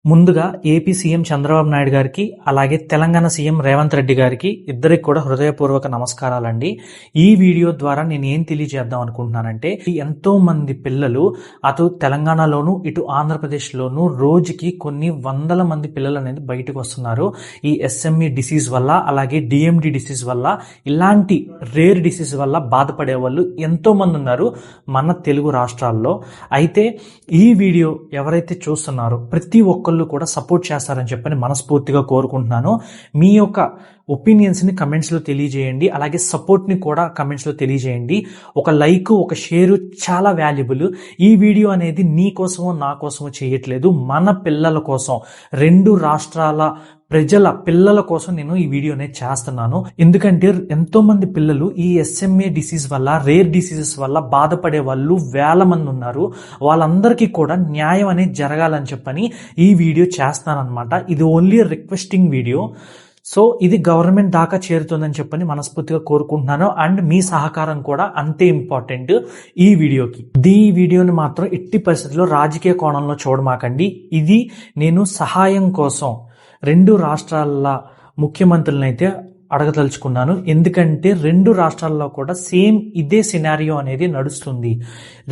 ముందుగా AP CM Chandrababu Naidu గారికి, అలాగే తెలంగాణ సీఎం రేవంత్ రెడ్డి గారికి ఇద్దరికి కూడా హృదయపూర్వక నమస్కారాలండి. ఈ వీడియో ద్వారా నేను ఏం తెలియజేద్దాం అనుకుంటున్నానంటే, ఎంతో మంది పిల్లలు అటు తెలంగాణలోను ఇటు ఆంధ్రప్రదేశ్లోను రోజుకి కొన్ని వందల మంది పిల్లలు అనేది బయటకు వస్తున్నారు. ఈ ఎస్ఎంఈ డిసీజ్ వల్ల, అలాగే డిఎండి డిసీజ్ వల్ల, ఇలాంటి రేర్ డిసీజ్ వల్ల బాధపడే వాళ్ళు ఎంతో మంది ఉన్నారు మన తెలుగు రాష్ట్రాల్లో. అయితే ఈ వీడియో ఎవరైతే చూస్తున్నారో ప్రతి ఒక్కరు కూడా సపోర్ట్ చేస్తారని చెప్పని మనస్ఫూర్తిగా కోరుకుంటున్నాను. మీ యొక్క ఒపీనియన్స్ని కమెంట్స్లో తెలియజేయండి, అలాగే సపోర్ట్ని కూడా కమెంట్స్లో తెలియజేయండి. ఒక లైక్, ఒక షేరు చాలా వాల్యుబుల్. ఈ వీడియో అనేది నీ కోసమో నా కోసమో చేయట్లేదు, మన పిల్లల కోసం, రెండు రాష్ట్రాల ప్రజల పిల్లల కోసం నేను ఈ వీడియో అనేది చేస్తున్నాను. ఎందుకంటే ఎంతో మంది పిల్లలు ఈ ఎస్ఎంఏ డిసీజ్ వల్ల, రేర్ డిసీజెస్ వల్ల బాధపడే వాళ్ళు వేల మంది ఉన్నారు. వాళ్ళందరికీ కూడా న్యాయం అనేది జరగాలని చెప్పని ఈ వీడియో చేస్తానన్నమాట. ఇది ఓన్లీ రిక్వెస్టింగ్ వీడియో. సో ఇది గవర్నమెంట్ దాకా చేరుతుందని చెప్పని మనస్ఫూర్తిగా కోరుకుంటున్నాను. అండ్ మీ సహకారం కూడా అంతే ఇంపార్టెంట్ ఈ వీడియోకి. ఈ వీడియోని మాత్రం ఎట్టి పరిస్థితుల్లో రాజకీయ కోణంలో చూడమాకండి. ఇది నేను సహాయం కోసం రెండు రాష్ట్రాల ముఖ్యమంత్రులను అయితే అడగదలుచుకున్నాను. ఎందుకంటే రెండు రాష్ట్రాల్లో కూడా సేమ్ ఇదే సినారియో అనేది నడుస్తుంది.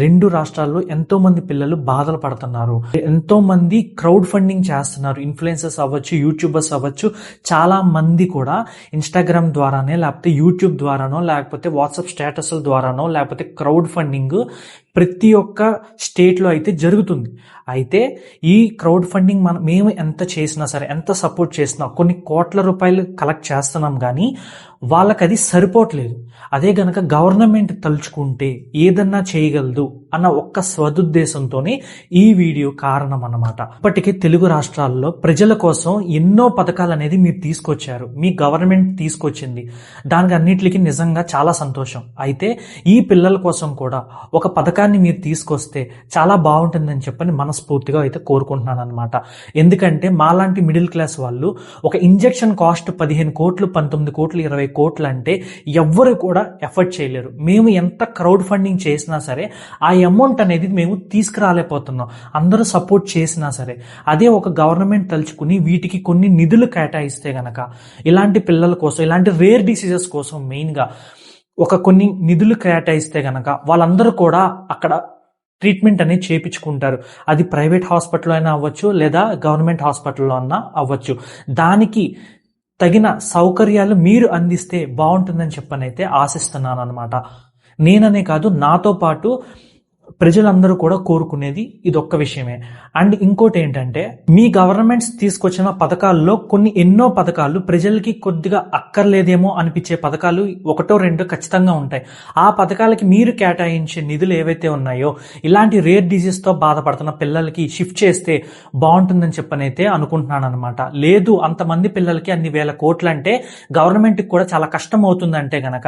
రెండు రాష్ట్రాల్లో ఎంతో మంది పిల్లలు బాధలు పడుతున్నారు. ఎంతో మంది క్రౌడ్ ఫండింగ్ చేస్తున్నారు. ఇన్ఫ్లుయెన్సర్స్ అవ్వచ్చు, యూట్యూబర్స్ అవ్వచ్చు, చాలా మంది కూడా ఇన్స్టాగ్రామ్ ద్వారానే, లేకపోతే యూట్యూబ్ ద్వారానో, లేకపోతే వాట్సాప్ స్టేటస్ల ద్వారానో, లేకపోతే క్రౌడ్ ఫండింగ్ ప్రతి ఒక్క స్టేట్లో అయితే జరుగుతుంది. అయితే ఈ క్రౌడ్ ఫండింగ్ మేము ఎంత చేసినా సరే, ఎంత సపోర్ట్ చేసినా, కొన్ని కోట్ల రూపాయలు కలెక్ట్ చేస్తున్నాం కానీ వాళ్ళకి అది సరిపోవట్లేదు. అదే గనక గవర్నమెంట్ తలుచుకుంటే ఏదన్నా చేయగలదు అన్న ఒక్క సదుద్దేశంతోనే ఈ వీడియో కారణం అన్నమాట. ఇప్పటికే తెలుగు రాష్ట్రాల్లో ప్రజల కోసం ఎన్నో పథకాలు అనేది మీరు తీసుకొచ్చారు, మీ గవర్నమెంట్ తీసుకొచ్చింది. దానికి అన్నిటికీ నిజంగా చాలా సంతోషం. అయితే ఈ పిల్లల కోసం కూడా ఒక పథకాన్ని మీరు తీసుకొస్తే చాలా బాగుంటుందని చెప్పని మనస్ఫూర్తిగా అయితే కోరుకుంటున్నాను అనమాట. ఎందుకంటే మాలాంటి మిడిల్ క్లాస్ వాళ్ళు ఒక ఇంజెక్షన్ కాస్ట్ 15 కోట్లు, 19 కోట్లు, 20 కోట్లు అంటే ఎవ్వరు కూడా ఎఫర్ట్ చేయలేరు. మేము ఎంత క్రౌడ్ ఫండింగ్ చేసినా సరే ఆ అమౌంట్ అనేది మేము తీసుకురాలేకపోతున్నాం, అందరూ సపోర్ట్ చేసినా సరే. అదే ఒక గవర్నమెంట్ తలుచుకుని వీటికి కొన్ని నిధులు కేటాయిస్తే గనక, ఇలాంటి పిల్లల కోసం, ఇలాంటి రేర్ డిసీజెస్ కోసం మెయిన్గా కొన్ని నిధులు కేటాయిస్తే గనక వాళ్ళందరూ కూడా అక్కడ ట్రీట్మెంట్ అనేది చేయించుకుంటారు. అది ప్రైవేట్ హాస్పిటల్లో అయినా అవ్వచ్చు, లేదా గవర్నమెంట్ హాస్పిటల్లో అన్నా అవ్వచ్చు. దానికి తగిన సౌకర్యాలు మీరు అందిస్తే బాగుంటుందని చెప్పనైతే ఆశిస్తున్నాను అనమాట. నేననే కాదు, నాతో పాటు ప్రజలందరూ కూడా కోరుకునేది ఇదొక్క విషయమే. అండ్ ఇంకోటి ఏంటంటే, మీ గవర్నమెంట్స్ తీసుకొచ్చిన పథకాల్లో ఎన్నో పథకాలు ప్రజలకి కొద్దిగా అక్కర్లేదేమో అనిపించే పథకాలు ఒకటో రెండో ఖచ్చితంగా ఉంటాయి. ఆ పథకాలకి మీరు కేటాయించే నిధులు ఏవైతే ఉన్నాయో ఇలాంటి రేర్ డిసీజ్తో బాధపడుతున్న పిల్లలకి షిఫ్ట్ చేస్తే బాగుంటుందని చెప్పనైతే అనుకుంటున్నాను అనమాట. లేదు, అంతమంది పిల్లలకి అన్ని వేల కోట్లు అంటే గవర్నమెంట్కి కూడా చాలా కష్టం అవుతుందంటే గనక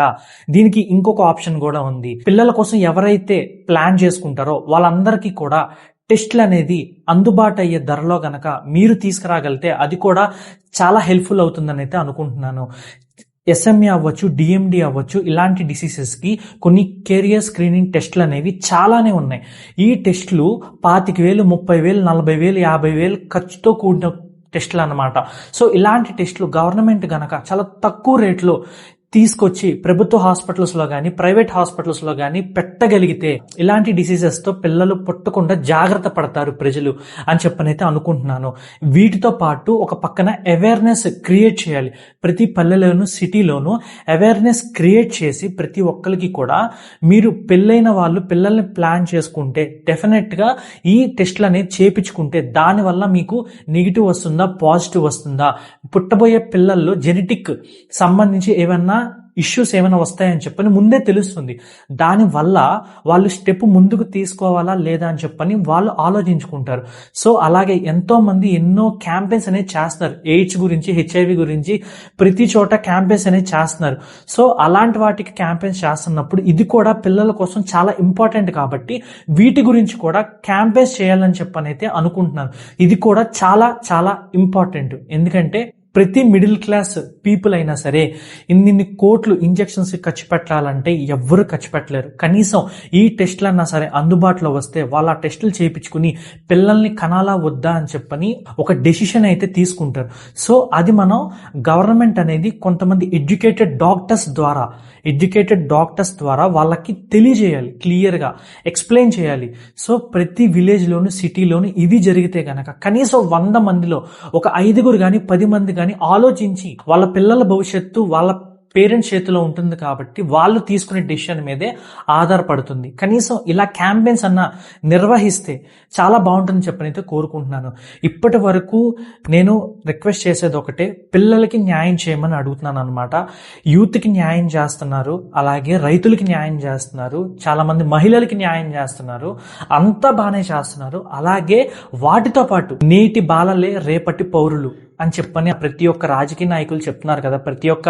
దీనికి ఇంకొక ఆప్షన్ కూడా ఉంది. పిల్లల కోసం ఎవరైతే ప్లాన్ చేసుకుంటారో వాళ్ళందరికీ కూడా టెస్ట్లు అనేది అందుబాటు అయ్యే ధరలో గనక మీరు తీసుకురాగలిగితే అది కూడా చాలా హెల్ప్ఫుల్ అవుతుందని అయితే అనుకుంటున్నాను. ఎస్ఎంఏ అవ్వచ్చు, డిఎండి అవ్వచ్చు, ఇలాంటి డిసీజెస్కి కొన్ని కెరియర్ స్క్రీనింగ్ టెస్ట్లు అనేవి చాలానే ఉన్నాయి. ఈ టెస్టులు 25,000, 30,000, 40,000, 50,000 ఖర్చుతో కూడిన టెస్టులు అన్నమాట. సో ఇలాంటి టెస్టులు గవర్నమెంట్ గనక చాలా తక్కువ రేట్లో తీసుకొచ్చి ప్రభుత్వ హాస్పిటల్స్లో కానీ, ప్రైవేట్ హాస్పిటల్స్లో కానీ పెట్టగలిగితే ఇలాంటి డిసీజెస్తో పిల్లలు పుట్టకుండా జాగ్రత్త పడతారు ప్రజలు అని చెప్పనైతే అనుకుంటున్నాను. వీటితో పాటు ఒక పక్కన అవేర్నెస్ క్రియేట్ చేయాలి. ప్రతి పల్లెలోను, సిటీలోను అవేర్నెస్ క్రియేట్ చేసి ప్రతి ఒక్కరికి కూడా మీరు పెళ్ళైన వాళ్ళు పిల్లల్ని ప్లాన్ చేసుకుంటే డెఫినెట్గా ఈ టెస్ట్లు అనేది చేయించుకుంటే దానివల్ల మీకు నెగిటివ్ వస్తుందా, పాజిటివ్ వస్తుందా, పుట్టబోయే పిల్లల్లో జెనెటిక్ సంబంధించి ఏమన్నా ఇష్యూస్ ఏమైనా వస్తాయని చెప్పని ముందే తెలుస్తుంది. దానివల్ల వాళ్ళు స్టెప్ ముందుకు తీసుకోవాలా లేదా అని చెప్పని వాళ్ళు ఆలోచించుకుంటారు. సో అలాగే ఎంతో మంది ఎన్నో క్యాంపెయిన్స్ అనేది చేస్తున్నారు. ఎయిడ్స్ గురించి, హెచ్ఐవి గురించి ప్రతి చోట క్యాంపెయిన్స్ అనేది చేస్తున్నారు. సో అలాంటి వాటికి క్యాంపెయిన్స్ చేస్తున్నప్పుడు ఇది కూడా పిల్లల కోసం చాలా ఇంపార్టెంట్ కాబట్టి వీటి గురించి కూడా క్యాంపెయిన్స్ చేయాలని చెప్పనైతే అనుకుంటున్నాను. ఇది కూడా చాలా చాలా ఇంపార్టెంట్. ఎందుకంటే ప్రతి మిడిల్ క్లాస్ పీపుల్ అయినా సరే ఇన్ని కోట్లు ఇంజెక్షన్స్ ఖర్చు పెట్టాలంటే ఎవ్వరు ఖర్చు పెట్టలేరు. కనీసం ఈ టెస్టులన్నా సరే అందుబాటులో వస్తే వాళ్ళు ఆ టెస్టులు చేయించుకుని పిల్లల్ని కనాలా వద్దా అని చెప్పని ఒక డెసిషన్ అయితే తీసుకుంటారు. సో అది మనం గవర్నమెంట్ అనేది కొంతమంది ఎడ్యుకేటెడ్ డాక్టర్స్ ద్వారా వాళ్ళకి తెలియజేయాలి, క్లియర్గా ఎక్స్ప్లెయిన్ చేయాలి. సో ప్రతి విలేజ్లోను సిటీలోను ఇది జరిగితే గనక కనీసం 100 మందిలో ఒక 5 కానీ 10 మంది కానీ ఆలోచించి వాళ్ళ పిల్లల భవిష్యత్తు వాళ్ళ పేరెంట్స్ చేతిలో ఉంటుంది కాబట్టి వాళ్ళు తీసుకునే డెసిషన్ మీదే ఆధారపడుతుంది. కనీసం ఇలా క్యాంపెయిన్స్ అన్న నిర్వహిస్తే చాలా బాగుంటుందని చెప్పనైతే కోరుకుంటున్నాను. ఇప్పటి వరకు నేను రిక్వెస్ట్ చేసేది ఒకటే, పిల్లలకి న్యాయం చేయమని అడుగుతున్నాను అనమాట. యూత్కి న్యాయం చేస్తున్నారు, అలాగే రైతులకి న్యాయం చేస్తున్నారు, చాలా మంది మహిళలకి న్యాయం చేస్తున్నారు, అంతా బాగానే చేస్తున్నారు. అలాగే వాటితో పాటు నేటి బాలలే రేపటి పౌరులు అని చెప్పని ప్రతి ఒక్క రాజకీయ నాయకులు చెప్తున్నారు కదా, ప్రతి ఒక్క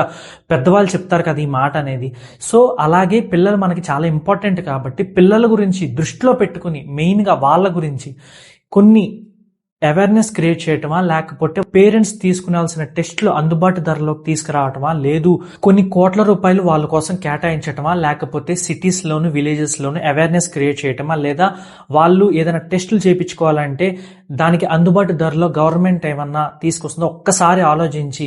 పెద్దవాళ్ళు చెప్తారు కదా ఈ మాట అనేది. సో అలాగే పిల్లలు మనకి చాలా ఇంపార్టెంట్ కాబట్టి పిల్లల గురించి దృష్టిలో పెట్టుకుని మెయిన్గా వాళ్ళ గురించి కొన్ని అవేర్నెస్ క్రియేట్ చేయటమా, లేకపోతే పేరెంట్స్ తీసుకునాల్సిన టెస్టులు అందుబాటు ధరలోకి తీసుకురావటమా, లేదు కొన్ని కోట్ల రూపాయలు వాళ్ళ కోసం కేటాయించటమా, లేకపోతే సిటీస్లోను విలేజెస్లోను అవేర్నెస్ క్రియేట్ చేయటమా, లేదా వాళ్ళు ఏదైనా టెస్టులు చేయించుకోవాలంటే దానికి అందుబాటు ధరలో గవర్నమెంట్ ఏమన్నా తీసుకొస్తుందో ఒక్కసారి ఆలోచించి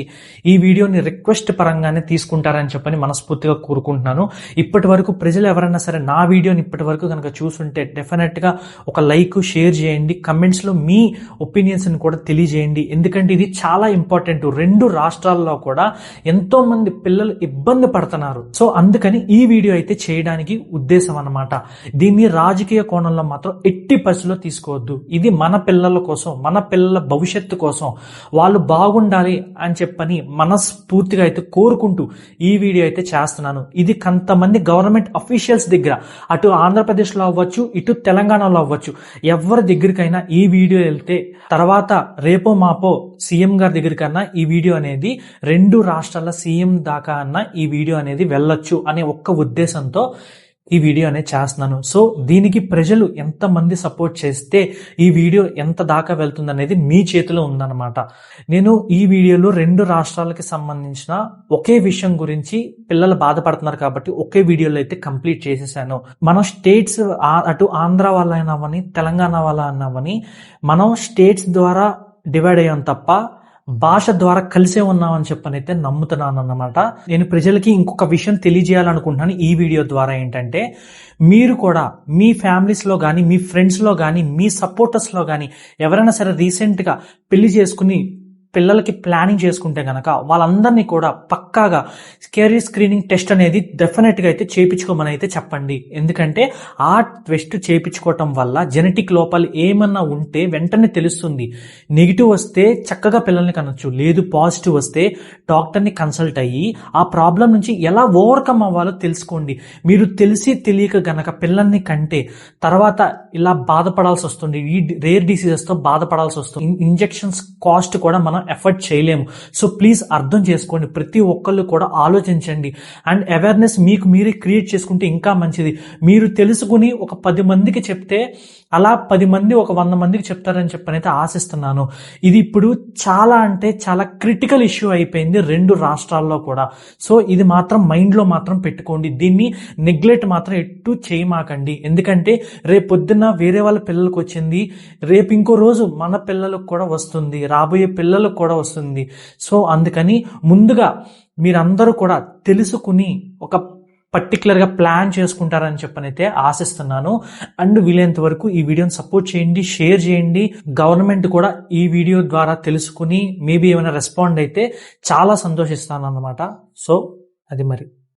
ఈ వీడియోని రిక్వెస్ట్ పరంగానే తీసుకుంటారని చెప్పని మనస్ఫూర్తిగా కోరుకుంటున్నాను. ఇప్పటి వరకు ప్రజలు ఎవరైనా సరే నా వీడియోని ఇప్పటి వరకు కనుక చూసుంటే డెఫినెట్గా ఒక లైక్, షేర్ చేయండి, కమెంట్స్లో మీ ఒపీనియన్స్ని కూడా తెలియజేయండి. ఎందుకంటే ఇది చాలా ఇంపార్టెంట్. 2 రాష్ట్రాల్లో కూడా ఎంతో మంది పిల్లలు ఇబ్బంది పడుతున్నారు. సో అందుకని ఈ వీడియో అయితే చేయడానికి ఉద్దేశం అన్నమాట. దీన్ని రాజకీయ కోణంలో మాత్రం ఎట్టి పరిస్థితుల్లో తీసుకోవద్దు. ఇది మన పిల్లల కోసం, మన పిల్లల భవిష్యత్తు కోసం, వాళ్ళు బాగుండాలి అని చెప్పని మనస్ఫూర్తిగా అయితే కోరుకుంటూ ఈ వీడియో అయితే చేస్తున్నాను. ఇది కొంతమంది గవర్నమెంట్ అఫీషియల్స్ దగ్గర, అటు ఆంధ్రప్రదేశ్లో అవ్వచ్చు, ఇటు తెలంగాణలో అవ్వచ్చు, ఎవరి దగ్గరికైనా ఈ వీడియో వెళ్తే తర్వాత రేపో మాపో సీఎం గారి దగ్గరికన్నా ఈ వీడియో అనేది 2 రాష్ట్రాల సీఎం దాకా అన్నా ఈ వీడియో అనేది వెళ్ళొచ్చు అనే ఒక్క ఉద్దేశంతో ఈ వీడియో అనేది చేస్తున్నాను. సో దీనికి ప్రజలు ఎంతమంది సపోర్ట్ చేస్తే ఈ వీడియో ఎంత దాకా వెళ్తుంది అనేది మీ చేతిలో ఉందన్నమాట. నేను ఈ వీడియోలో 2 రాష్ట్రాలకి సంబంధించిన ఒకే విషయం గురించి పిల్లలు బాధపడుతున్నారు కాబట్టి ఒకే వీడియోలో అయితే కంప్లీట్ చేసేసాను. మనం స్టేట్స్ అటు ఆంధ్ర వాళ్ళైనావని తెలంగాణ వాళ్ళైనావని మనం స్టేట్స్ ద్వారా డివైడ్ అయ్యాం తప్ప భాష ద్వారా కలిసే ఉన్నామని చెప్పనైతే నమ్ముతున్నాను అన్నమాట. నేను ప్రజలకి ఇంకొక విషయం తెలియజేయాలనుకుంటున్నాను ఈ వీడియో ద్వారా. ఏంటంటే మీరు కూడా మీ ఫ్యామిలీస్లో కానీ, మీ ఫ్రెండ్స్లో కానీ, మీ సపోర్టర్స్లో కానీ ఎవరైనా సరే రీసెంట్గా పెళ్లి చేసుకుని పిల్లలకి ప్లానింగ్ చేసుకుంటే గనక వాళ్ళందరినీ కూడా పక్కాగా కెరీర్ స్క్రీనింగ్ టెస్ట్ అనేది డెఫినెట్గా అయితే చేయించుకోమని అయితే చెప్పండి. ఎందుకంటే ఆ టెస్ట్ చేయించుకోవటం వల్ల జెనెటిక్ లోపాలు ఏమన్నా ఉంటే వెంటనే తెలుస్తుంది. నెగిటివ్ వస్తే చక్కగా పిల్లల్ని కనొచ్చు, లేదు పాజిటివ్ వస్తే డాక్టర్ని కన్సల్ట్ అయ్యి ఆ ప్రాబ్లం నుంచి ఎలా ఓవర్కమ్ అవ్వాలో తెలుసుకోండి. మీరు తెలిసి తెలియక గనక పిల్లల్ని కంటే తర్వాత ఇలా బాధపడాల్సి వస్తుంది, ఈ రేర్ డిసీజెస్తో బాధపడాల్సి వస్తుంది. ఇంజెక్షన్స్ కాస్ట్ కూడా మనం ఎఫర్ట్ చేయలేము. సో ప్లీజ్ అర్థం చేసుకోండి, ప్రతి ఒక్కళ్ళు కూడా ఆలోచించండి. అండ్ అవేర్నెస్ మీకు మీరే క్రియేట్ చేసుకుంటే ఇంకా మంచిది. మీరు తెలుసుకుని ఒక 10 మందికి చెప్తే అలా 10 మంది ఒక 100 మందికి చెప్తారని చెప్పనైతే ఆశిస్తున్నాను. ఇది ఇప్పుడు చాలా అంటే చాలా క్రిటికల్ ఇష్యూ అయిపోయింది 2 రాష్ట్రాల్లో కూడా. సో ఇది మాత్రం మైండ్లో మాత్రం పెట్టుకోండి, దీన్ని నెగ్లెక్ట్ మాత్రం ఎట్టు చేయమాకండి. ఎందుకంటే రేపు పొద్దున్న వేరే వాళ్ళ పిల్లలకు వచ్చింది, రేపు ఇంకో రోజు మన పిల్లలకు కూడా వస్తుంది, రాబోయే పిల్లలకు కూడా వస్తుంది. సో అందుకని ముందుగా మీరందరూ కూడా తెలుసుకుని ఒక పర్టికులర్గా ప్లాన్ చేసుకుంటారని చెప్పనైతే ఆశిస్తున్నాను. అండ్ వీలైనంత వరకు ఈ వీడియోని సపోర్ట్ చేయండి, షేర్ చేయండి. గవర్నమెంట్ కూడా ఈ వీడియో ద్వారా తెలుసుకుని మేబీ ఏమైనా రెస్పాండ్ అయితే చాలా సంతోషిస్తాను అన్నమాట. సో అది మరి.